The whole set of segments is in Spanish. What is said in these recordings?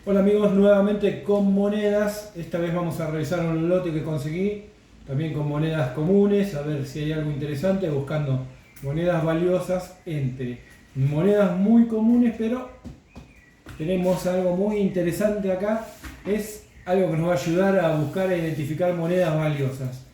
Hola amigos, nuevamente con monedas. Esta vez vamos a revisar un lote que conseguí, también con monedas comunes, a ver si hay algo interesante, buscando monedas valiosas entre monedas muy comunes, pero tenemos algo muy interesante acá. Es algo que nos va a ayudar a buscar e identificar monedas valiosas.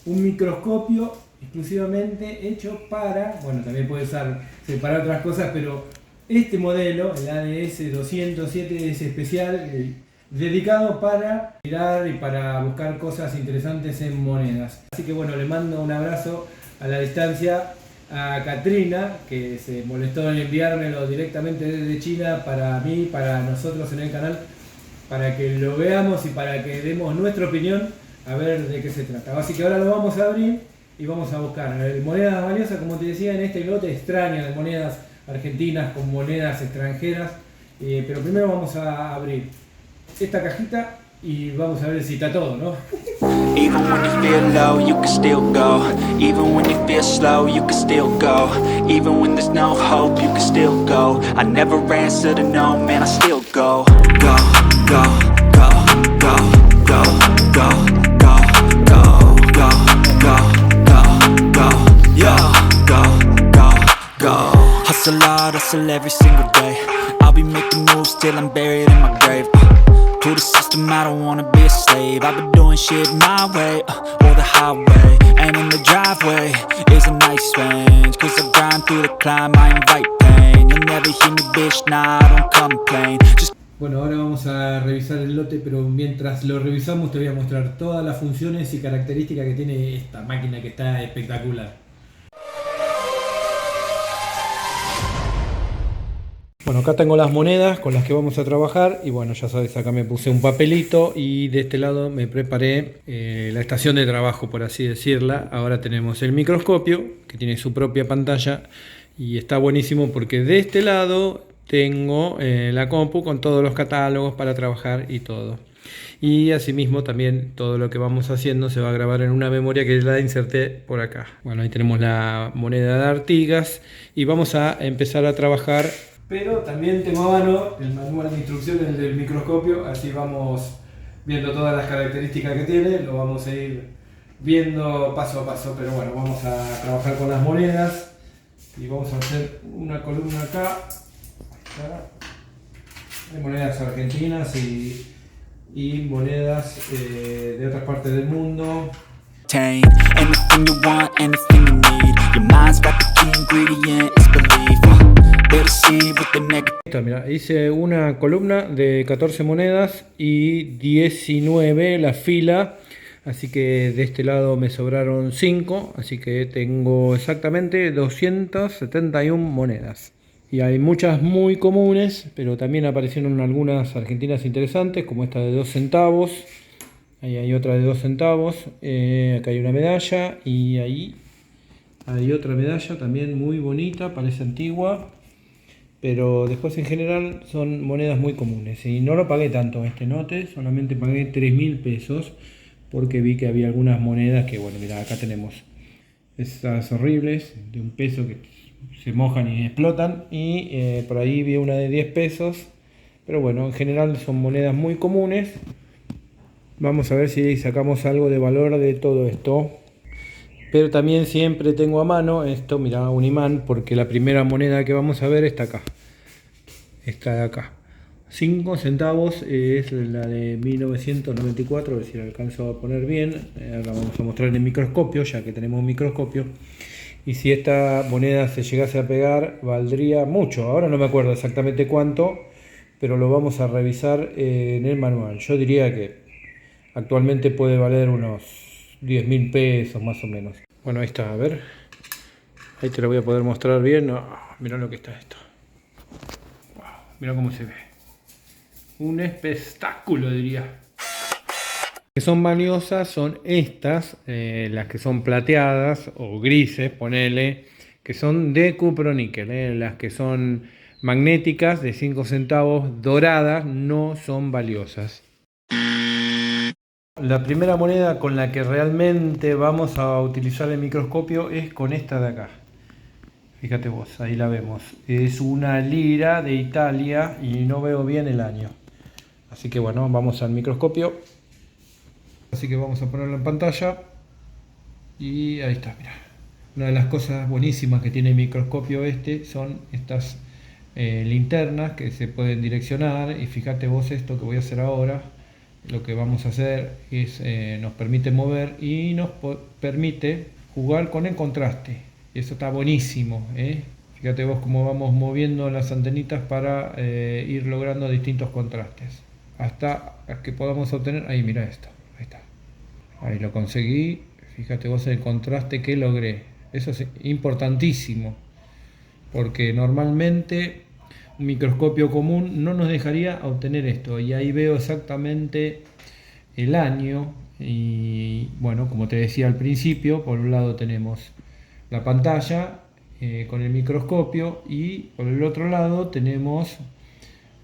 Un microscopio exclusivamente hecho para, bueno, también puede usar para otras cosas, pero este modelo, el ADS 207, es especial, dedicado para mirar y para buscar cosas interesantes en monedas. Así que bueno, le mando un abrazo a la distancia a Katrina, que se molestó en enviármelo directamente desde China para mí, para nosotros en el canal, para que lo veamos y para que demos nuestra opinión a ver de qué se trata. Así que ahora lo vamos a abrir y vamos a buscar monedas valiosas, como te decía, en este lote extraño de monedas argentinas con monedas extranjeras. Pero primero vamos a abrir esta cajita y vamos a ver si está todo, ¿no? Even when you feel low, you can still go. Even when you feel slow, you can still go. Even when there's no hope, you can still go. I never answer to no, man, I still go. Go, go, go, go, go, go, go, go, go, go, go, go, yeah, go, go, go. Hustle hard, hustle every single day. I'll be making moves till I'm buried in my grave. To the system, I don't wanna be a slave. I've been doing shit my way, or the highway. And in the driveway is a nice range. Cause I grind through the climb, I invite pain. You'll never hear me, bitch, nah, I don't complain. Just Bueno, ahora vamos a revisar el lote, pero mientras lo revisamos te voy a mostrar todas las funciones y características que tiene esta máquina, que está espectacular. Bueno, acá tengo las monedas con las que vamos a trabajar y bueno, ya sabes, acá me puse un papelito y de este lado me preparé la estación de trabajo, por así decirla. Ahora tenemos el microscopio, que tiene su propia pantalla y está buenísimo porque de este lado tengo la compu con todos los catálogos para trabajar y todo. Y asimismo también todo lo que vamos haciendo se va a grabar en una memoria que la inserté por acá. Bueno, ahí tenemos la moneda de Artigas y vamos a empezar a trabajar. Pero también tengo a mano el manual de instrucciones del microscopio, así vamos viendo todas las características que tiene, lo vamos a ir viendo paso a paso. Pero bueno, vamos a trabajar con las monedas y vamos a hacer una columna acá. Hay monedas argentinas y monedas de otras partes del mundo. anything you want, anything you need. Your mind's got the key ingredient, it's belief. Better see with the negative. Mira, hice una columna de 14 monedas y 19 la fila, así que de este lado me sobraron 5, así que tengo exactamente 271 monedas. Y hay muchas muy comunes, pero también aparecieron algunas argentinas interesantes, como esta de 2 centavos. Ahí hay otra de 2 centavos, acá hay una medalla y ahí hay otra medalla también muy bonita, parece antigua. Pero después en general son monedas muy comunes y no lo pagué tanto este note, solamente pagué 3.000 pesos porque vi que había algunas monedas que, bueno, mira, acá tenemos estas horribles de 1 peso que se mojan y explotan y por ahí vi una de 10 pesos, pero bueno, en general son monedas muy comunes. Vamos a ver si sacamos algo de valor de todo esto. Pero también siempre tengo a mano esto, mira, un imán, porque la primera moneda que vamos a ver está acá. Está de acá. 5 centavos es la de 1994, a ver si la alcanzo a poner bien. Ahora vamos a mostrar en el microscopio, ya que tenemos un microscopio. Y si esta moneda se llegase a pegar, valdría mucho. Ahora no me acuerdo exactamente cuánto, pero lo vamos a revisar en el manual. Yo diría que actualmente puede valer unos 10.000 pesos más o menos. Bueno, ahí está, a ver. Ahí te lo voy a poder mostrar bien. Oh, mirá lo que está esto. Wow, mirá cómo se ve. Un espectáculo, diría. Que son valiosas son estas, las que son plateadas o grises, ponele, que son de cuproníquel. Las que son magnéticas de 5 centavos doradas no son valiosas. La primera moneda con la que realmente vamos a utilizar el microscopio es con esta de acá. Fíjate vos, ahí la vemos. Es una lira de Italia y no veo bien el año. Así que bueno, vamos al microscopio. Así que vamos a ponerlo en pantalla. Y ahí está, mira. Una de las cosas buenísimas que tiene el microscopio son estas linternas que se pueden direccionar. Y fíjate vos esto que voy a hacer ahora. Lo que vamos a hacer es nos permite mover y nos permite jugar con el contraste. Eso está buenísimo, ¿eh? Fíjate vos cómo vamos moviendo las antenitas para ir logrando distintos contrastes. Hasta que podamos obtener... Ahí, mira esto. Ahí está. Ahí lo conseguí. Fíjate vos el contraste que logré. Eso es importantísimo. Porque normalmente un microscopio común no nos dejaría obtener esto. Y ahí veo exactamente el año. Y bueno, como te decía al principio, por un lado tenemos la pantalla con el microscopio y por el otro lado tenemos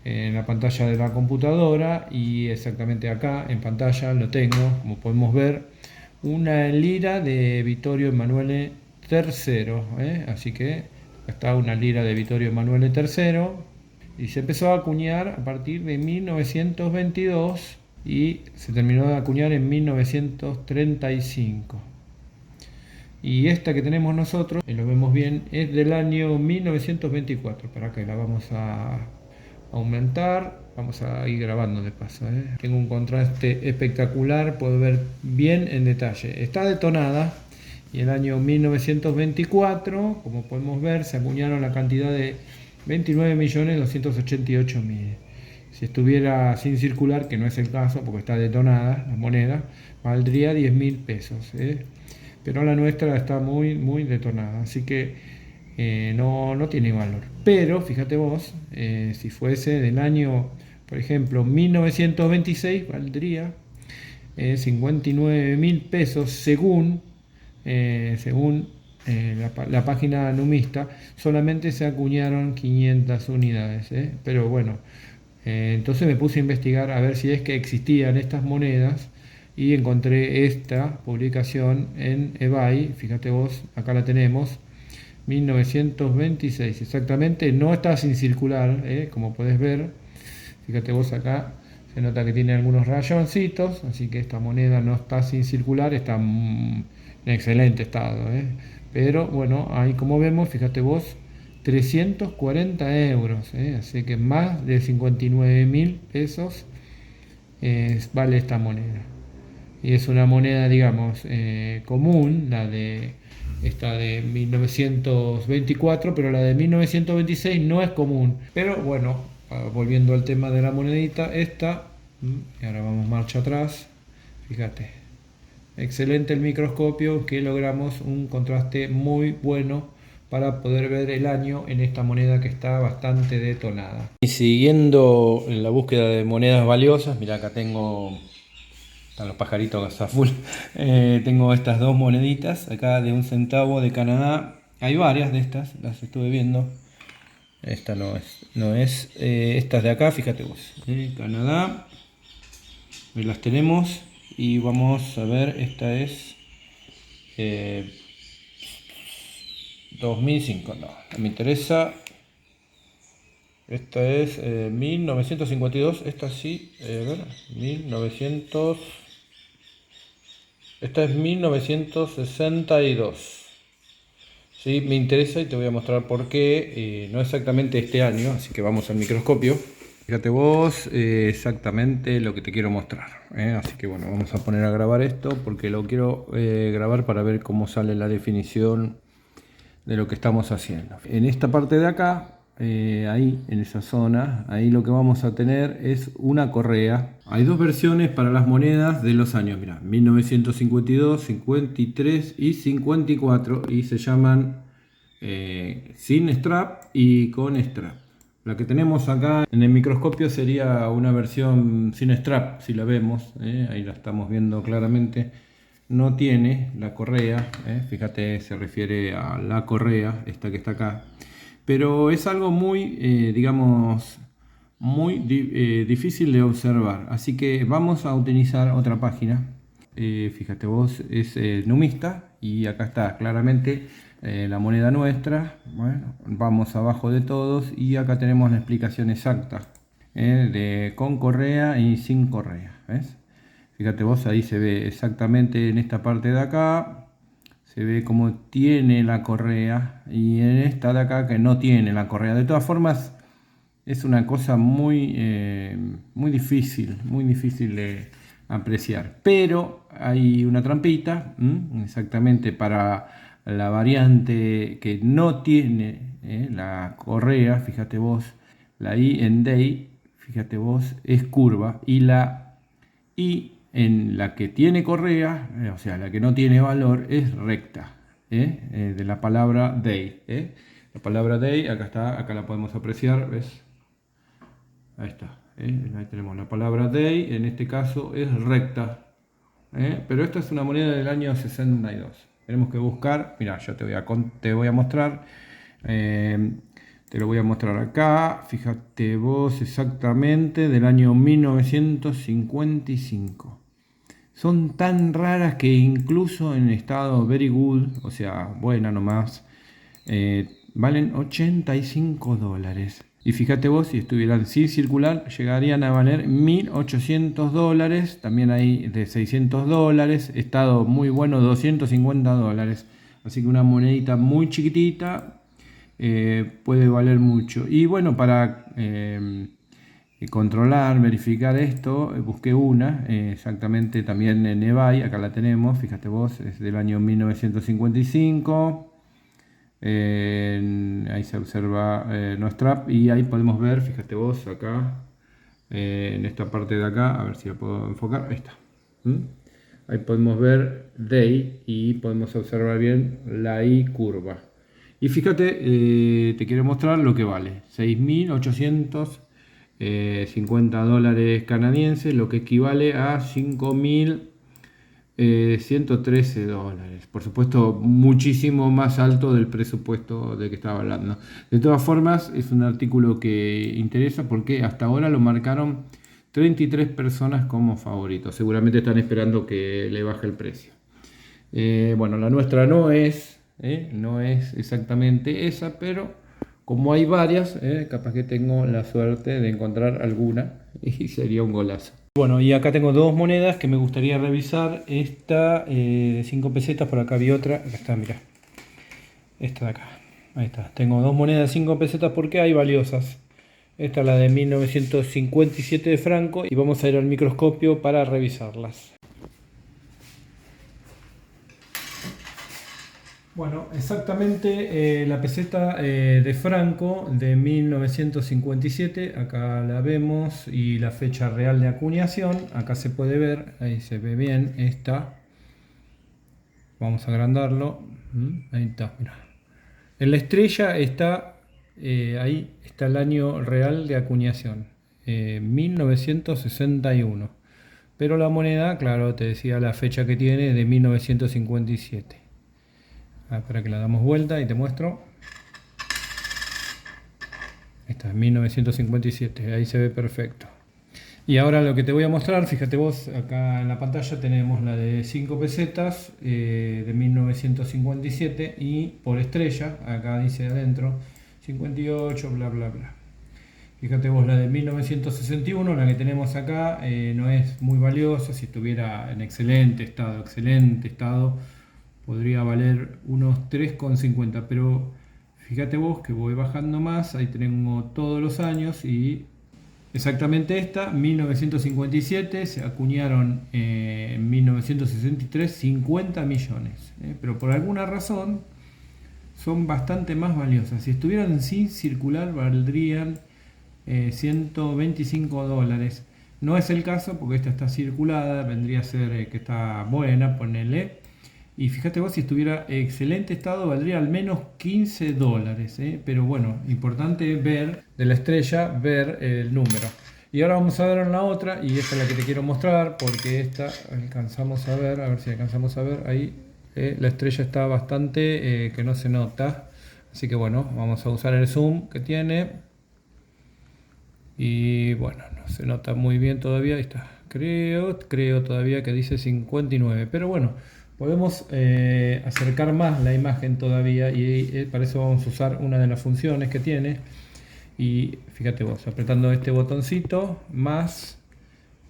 la pantalla de la computadora, y exactamente acá en pantalla lo tengo, como podemos ver, una lira de Vittorio Emanuele III, así que acá está una lira de Vittorio Emanuele III, y se empezó a acuñar a partir de 1922 y se terminó de acuñar en 1935. Y esta que tenemos nosotros, lo vemos bien, es del año 1924. Para que la vamos a aumentar, vamos a ir grabando de paso, ¿eh? Tengo un contraste espectacular, puedo ver bien en detalle. Está detonada y en el año 1924, como podemos ver, se acuñaron la cantidad de 29.288.000. Si estuviera sin circular, que no es el caso porque está detonada la moneda, valdría 10.000 pesos, ¿eh? Pero la nuestra está muy detonada, así que no tiene valor. Pero fíjate vos, si fuese del año, por ejemplo, 1926, valdría 59.000 pesos según la página numista. Solamente se acuñaron 500 unidades, pero bueno, entonces me puse a investigar a ver si es que existían estas monedas. Y encontré esta publicación en eBay, fíjate vos, acá la tenemos, 1926, exactamente, no está sin circular, como podés ver, fíjate vos acá, se nota que tiene algunos rayoncitos, así que esta moneda no está sin circular, está en excelente estado, pero bueno, ahí como vemos, fíjate vos, 340 euros, así que más de 59.000 pesos vale esta moneda. Y es una moneda, digamos, común, esta de 1924, pero la de 1926 no es común. Pero bueno, volviendo al tema de la monedita, esta, y ahora vamos marcha atrás, fíjate, excelente el microscopio, que logramos un contraste muy bueno para poder ver el año en esta moneda que está bastante detonada. Y siguiendo en la búsqueda de monedas valiosas, mira, acá tengo... Están los pajaritos a full. Tengo estas dos moneditas acá de 1 centavo de Canadá. Hay varias de estas, las estuve viendo. Esta no es. Estas de acá, fíjate vos. Canadá. Ahí las tenemos. Y vamos a ver, esta es 2005. No me interesa. Esta es 1952. Esta sí. A ver, 1900. Esta es 1962. Sí, me interesa y te voy a mostrar por qué. No exactamente este año, así que vamos al microscopio. Fíjate vos exactamente lo que te quiero mostrar. Así que bueno, vamos a poner a grabar esto porque lo quiero grabar para ver cómo sale la definición de lo que estamos haciendo. En esta parte de acá, ahí en esa zona, ahí lo que vamos a tener es una correa. Hay dos versiones para las monedas de los años, mira, 1952, 53 y 54, y se llaman sin strap y con strap. La que tenemos acá en el microscopio sería una versión sin strap, si la vemos, ahí la estamos viendo claramente. No tiene la correa, fíjate, se refiere a la correa, esta que está acá. Pero es algo muy, digamos, muy difícil de observar. Así que vamos a utilizar otra página. Fíjate vos, es numista y acá está claramente la moneda nuestra. Bueno, vamos abajo de todos y acá tenemos la explicación exacta. con correa y sin correa, ¿ves? Fíjate vos, ahí se ve exactamente en esta parte de acá, se ve cómo tiene la correa, y en esta de acá que no tiene la correa. De todas formas, es una cosa muy difícil de apreciar. Pero hay una trampita, exactamente para la variante que no tiene la correa. Fíjate vos, la I en day, fíjate vos, es curva, y la I en la que tiene correa, o sea, la que no tiene valor, es recta, de la palabra day. La palabra day, acá está, acá la podemos apreciar, ¿ves? Ahí está, ahí tenemos la palabra day, en este caso es recta, pero esta es una moneda del año 62. Tenemos que buscar, mira, yo te voy a mostrar, te lo voy a mostrar acá, fíjate vos, exactamente del año 1955. Son tan raras que incluso en estado very good, o sea, buena nomás, valen $85. Y fíjate vos, si estuvieran sin circular, llegarían a valer $1800. También hay de $600. Estado muy bueno, $250. Así que una monedita muy chiquitita puede valer mucho. Y bueno, para controlar, verificar esto, busqué una, exactamente también en eBay, acá la tenemos, fíjate vos, es del año 1955. Ahí se observa nuestra app, y ahí podemos ver, fíjate vos acá, en esta parte de acá, a ver si la puedo enfocar, ahí está. Ahí podemos ver day y podemos observar bien la I curva. Y fíjate, te quiero mostrar lo que vale, $6.850 canadienses, lo que equivale a $5.113. Por supuesto, muchísimo más alto del presupuesto de que estaba hablando. De todas formas, es un artículo que interesa porque hasta ahora lo marcaron 33 personas como favorito. Seguramente están esperando que le baje el precio. Bueno, la nuestra no es exactamente esa, pero como hay varias, capaz que tengo la suerte de encontrar alguna y sería un golazo. Bueno, y acá tengo dos monedas que me gustaría revisar. Esta de 5 pesetas, por acá vi otra. Acá está, mirá. Esta de acá. Ahí está. Tengo dos monedas de 5 pesetas porque hay valiosas. Esta es la de 1957 de franco y vamos a ir al microscopio para revisarlas. Bueno, exactamente la peseta de franco de 1957, acá la vemos, y la fecha real de acuñación, acá se puede ver, ahí se ve bien esta. Vamos a agrandarlo, ahí está, mirá. En la estrella está, ahí está el año real de acuñación, 1961. Pero la moneda, claro, te decía la fecha que tiene, de 1957. Para que la damos vuelta y te muestro. Esta es 1957, ahí se ve perfecto. Y ahora lo que te voy a mostrar, fíjate vos, acá en la pantalla tenemos la de 5 pesetas de 1957 y por estrella, acá dice adentro 58, bla bla bla. Fíjate vos, la de 1961, la que tenemos acá, no es muy valiosa. Si estuviera en excelente estado, podría valer unos 3,50, pero fíjate vos que voy bajando más, ahí tengo todos los años y exactamente esta, 1957, se acuñaron en 1963 50 millones, pero por alguna razón son bastante más valiosas. Si estuvieran sin circular valdrían $125. No es el caso porque esta está circulada, vendría a ser que está buena, ponele. Y fíjate vos, si estuviera en excelente estado valdría al menos $15, pero bueno, importante ver de la estrella, ver el número. Y ahora vamos a ver en la otra, y esta es la que te quiero mostrar, porque esta alcanzamos a ver si alcanzamos a ver, ahí la estrella está bastante que no se nota, así que bueno, vamos a usar el zoom que tiene, y bueno, no se nota muy bien todavía, ahí está, creo todavía que dice 59, pero bueno, podemos acercar más la imagen todavía, y para eso vamos a usar una de las funciones que tiene. Y fíjate vos, apretando este botoncito más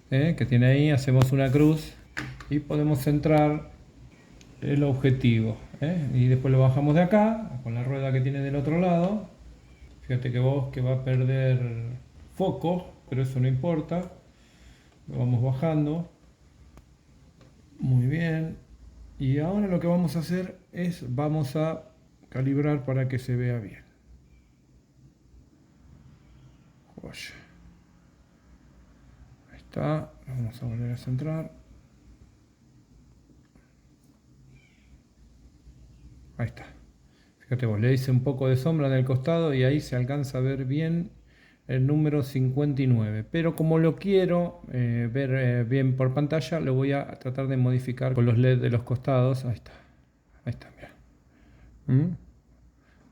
que tiene ahí, hacemos una cruz y podemos centrar el objetivo, y después lo bajamos de acá con la rueda que tiene del otro lado. Fíjate que vos que va a perder foco, pero eso no importa, lo vamos bajando. Muy bien, y ahora lo que vamos a hacer es vamos a calibrar para que se vea bien. Joya. Ahí está, vamos a volver a centrar. Ahí está. Fíjate vos, le hice un poco de sombra en el costado y ahí se alcanza a ver bien el número 59. Pero como lo quiero ver bien por pantalla, lo voy a tratar de modificar con los LED de los costados. Ahí está, mira.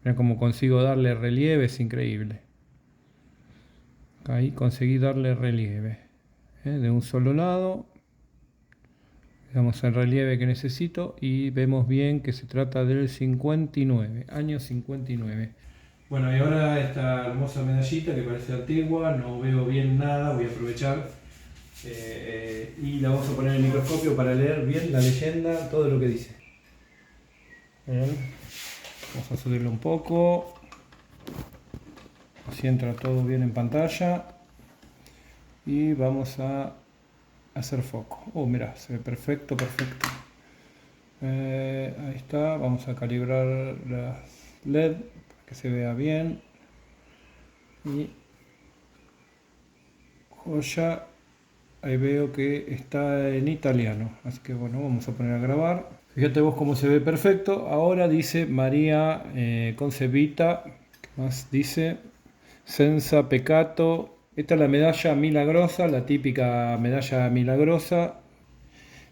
Mira cómo consigo darle relieve, es increíble. Ahí conseguí darle relieve. De un solo lado. Le damos el relieve que necesito y vemos bien que se trata del 59, año 59. Bueno, y ahora esta hermosa medallita que parece antigua, no veo bien nada, voy a aprovechar y la vamos a poner en el microscopio para leer bien la leyenda, todo lo que dice. Bien. Vamos a subirlo un poco, así entra todo bien en pantalla y vamos a hacer foco. Mirá, se ve perfecto. Ahí está, vamos a calibrar las LED para que se vea bien. Y joya, ahí veo que está en italiano, así que bueno, vamos a poner a grabar. Fíjate vos cómo se ve perfecto. Ahora dice María Concebita, ¿qué más dice? Senza peccato. Esta es la medalla milagrosa, la típica medalla milagrosa.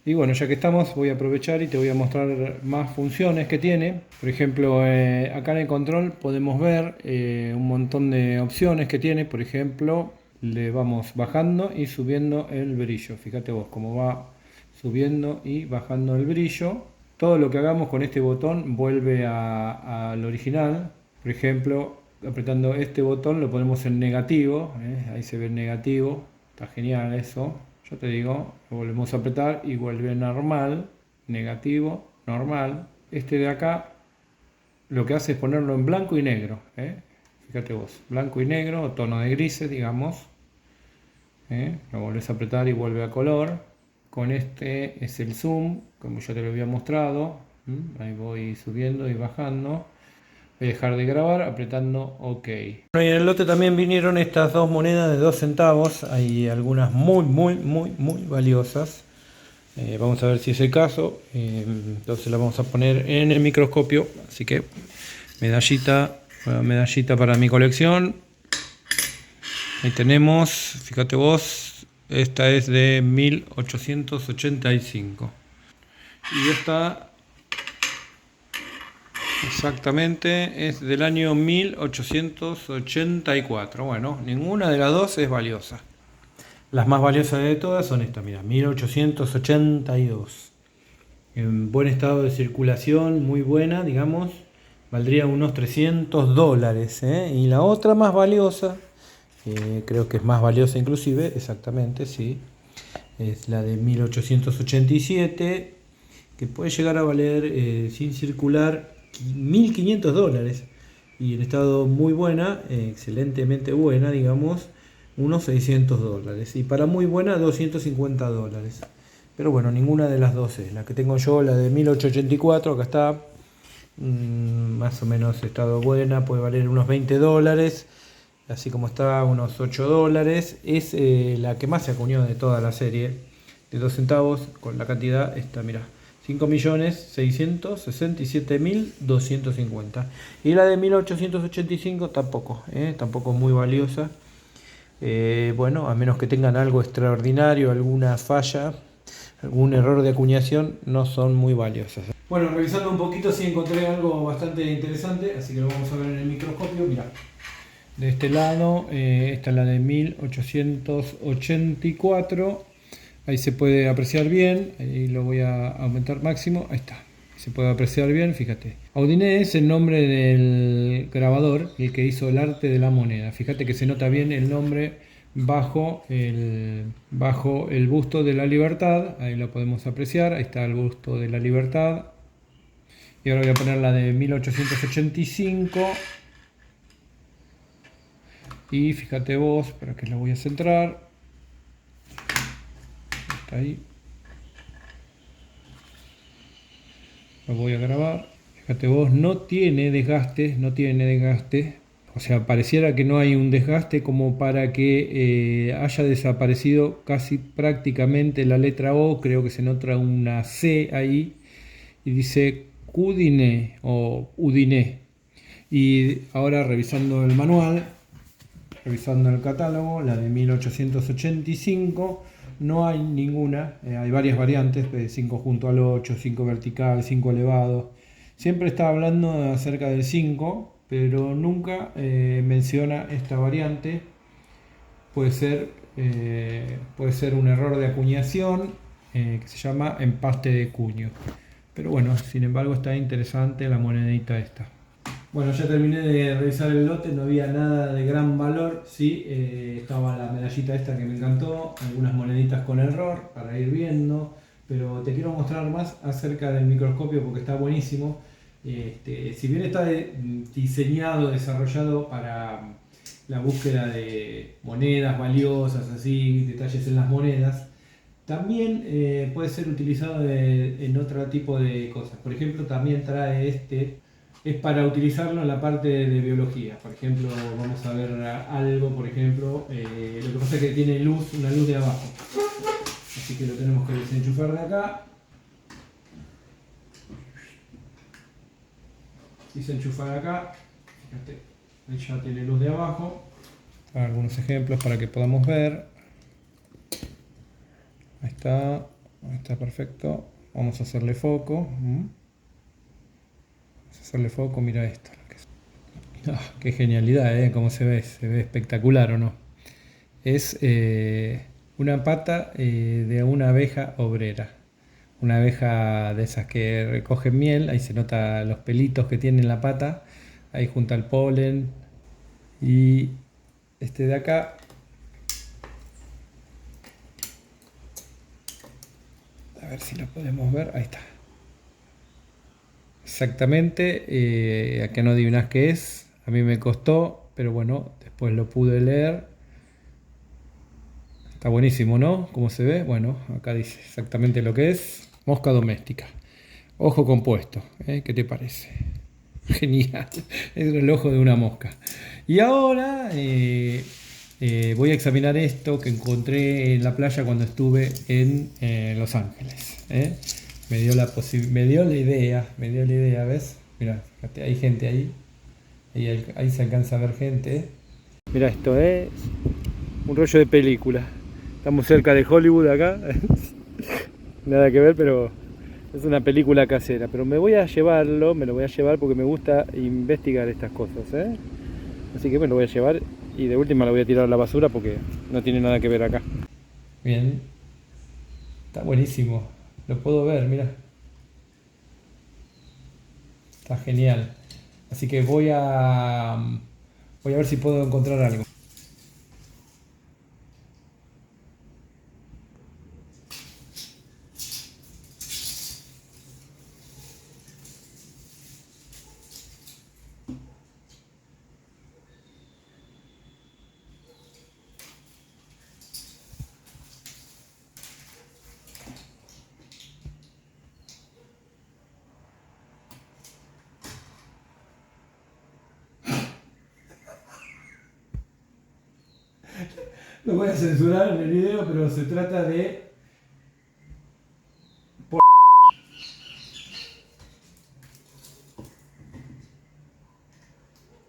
Y bueno, ya que estamos, voy a aprovechar y te voy a mostrar más funciones que tiene. Por ejemplo, acá en el control podemos ver un montón de opciones que tiene. Por ejemplo, le vamos bajando y subiendo el brillo. Fíjate vos cómo va subiendo y bajando el brillo. Todo lo que hagamos con este botón vuelve al original. Por ejemplo, apretando este botón lo ponemos en negativo, ahí se ve el negativo, está genial eso. Yo te digo, lo volvemos a apretar y vuelve normal, negativo, normal. Este de acá lo que hace es ponerlo en blanco y negro, fíjate vos, blanco y negro o tono de grises, digamos. Lo volvés a apretar y vuelve a color. Con este es el zoom, como ya te lo había mostrado. Ahí voy subiendo y bajando. Voy a dejar de grabar apretando OK. Bueno, y en el lote también vinieron estas dos monedas de 2 centavos. Hay algunas muy valiosas. Vamos a ver si es el caso. Entonces la vamos a poner en el microscopio. Así que medallita para mi colección. Ahí tenemos, fíjate vos, esta es de 1885. Y esta exactamente es del año 1884. Bueno, ninguna de las dos es valiosa. Las más valiosas de todas son estas, mira, 1882. En buen estado de circulación, muy buena, digamos, valdría unos $300. Y la otra más valiosa, creo que es más valiosa inclusive, exactamente, sí, es la de 1887, que puede llegar a valer sin circular $1.500 y en estado muy buena, excelentemente buena, digamos, unos $600 y para muy buena $250. Pero bueno, ninguna de las dos es. La que tengo yo, la de 1884, acá está, más o menos estado buena, puede valer unos $20, así como está, unos $8. Es la que más se acuñó de toda la serie de 2 centavos, con la cantidad esta, mira, 5.667.250. Y la de 1885 tampoco, tampoco muy valiosa. Bueno, a menos que tengan algo extraordinario, alguna falla, algún error de acuñación, no son muy valiosas. Bueno, revisando un poquito sí encontré algo bastante interesante, así que lo vamos a ver en el microscopio. Mira, de este lado, esta es la de 1884. Ahí se puede apreciar bien, ahí lo voy a aumentar máximo, ahí está, se puede apreciar bien, fíjate. Audinet es el nombre del grabador, el que hizo el arte de la moneda. Fíjate que se nota bien el nombre bajo el busto de la libertad. Ahí lo podemos apreciar. Ahí está el busto de la libertad. Y ahora voy a poner la de 1885. Y fíjate vos, para que la voy a centrar. Está ahí. Lo voy a grabar. Fíjate vos, no tiene desgaste. O sea, pareciera que no hay un desgaste como para que haya desaparecido casi prácticamente la letra O. Creo que se nota una C ahí. Y dice Udine o Udine. Y ahora revisando el manual, revisando el catálogo, la de 1885, no hay ninguna, hay varias variantes, 5 junto al 8, 5 vertical, 5 elevado. Siempre está hablando acerca del 5, pero nunca menciona esta variante. Puede ser un error de acuñación que se llama empaste de cuño. Pero bueno, sin embargo está interesante la monedita esta. Bueno, ya terminé de revisar el lote, no había nada de gran valor, sí, estaba la medallita esta que me encantó, algunas moneditas con error para ir viendo, pero te quiero mostrar más acerca del microscopio porque está buenísimo. Si bien está diseñado, desarrollado para la búsqueda de monedas valiosas, así, detalles en las monedas, también puede ser utilizado en otro tipo de cosas. Por ejemplo, también trae es para utilizarlo en la parte de biología. Por ejemplo, vamos a ver algo, por ejemplo, lo que pasa es que tiene luz, una luz de abajo. Así que lo tenemos que desenchufar de acá. Y se enchufa de acá. Fíjate, ahí ya tiene luz de abajo. Algunos ejemplos para que podamos ver. Ahí está perfecto. Vamos a hacerle foco. Hacerle foco, mira esto. Qué genialidad, cómo se ve espectacular, ¿o no? Es una pata de una abeja obrera, una abeja de esas que recogen miel. Ahí se nota los pelitos que tiene en la pata, ahí junto al polen. Y este de acá, a ver si lo podemos ver, ahí está. Exactamente, a que no adivinas qué es. A mí me costó, pero bueno, después lo pude leer. Está buenísimo, ¿no? ¿Cómo se ve? Bueno, acá dice exactamente lo que es. Mosca doméstica. Ojo compuesto, ¿qué te parece? Genial, es el ojo de una mosca. Y ahora voy a examinar esto que encontré en la playa cuando estuve en Los Ángeles. Me dio la idea, ¿ves? Mira, fíjate, hay gente ahí. Ahí se alcanza a ver gente. Mira, esto es un rollo de película. Estamos cerca de Hollywood acá. Nada que ver, pero es una película casera. Pero me lo voy a llevar porque me gusta investigar estas cosas, Así que me lo voy a llevar y de última lo voy a tirar a la basura porque no tiene nada que ver acá. Bien. Está buenísimo. Lo puedo ver, mira. Está genial. Así que voy a ver si puedo encontrar algo. Lo voy a censurar en el video, pero se trata de...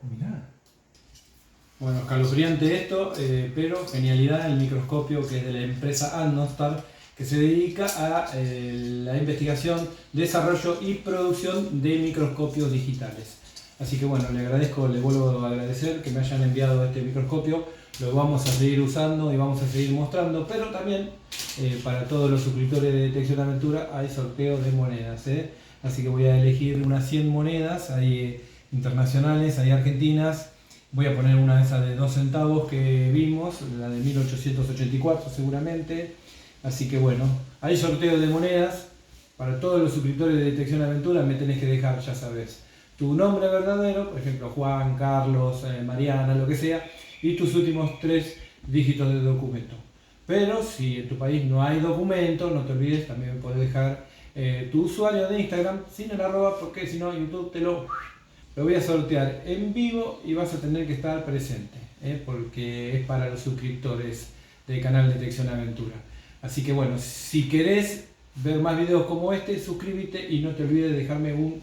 Mirá. Bueno, escalofriante esto, pero genialidad el microscopio que es de la empresa Andostar, que se dedica a la investigación, desarrollo y producción de microscopios digitales. Así que bueno, le vuelvo a agradecer que me hayan enviado este microscopio. Lo vamos a seguir usando y vamos a seguir mostrando, pero también para todos los suscriptores de Detección Aventura hay sorteo de monedas. así que voy a elegir unas 100 monedas ahí, internacionales, ahí argentinas. Voy a poner una de esas de 2 centavos que vimos, la de 1884 seguramente. Así que bueno, hay sorteo de monedas. Para todos los suscriptores de Detección Aventura me tenés que dejar, ya sabes, tu nombre verdadero, por ejemplo Juan, Carlos, Mariana, lo que sea, y tus últimos 3 dígitos de documento. Pero si en tu país no hay documento, no te olvides, también puedes dejar tu usuario de Instagram sin el arroba, porque si no YouTube te lo voy a sortear en vivo y vas a tener que estar presente, porque es para los suscriptores del canal Detección Aventura. Así que bueno, si querés ver más videos como este, suscríbete y no te olvides de dejarme un...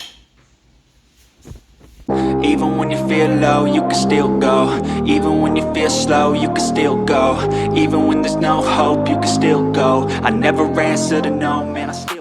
Even when you feel low, you can still go. Even when you feel slow, you can still go. Even when there's no hope, you can still go. I never answer to no, man, I still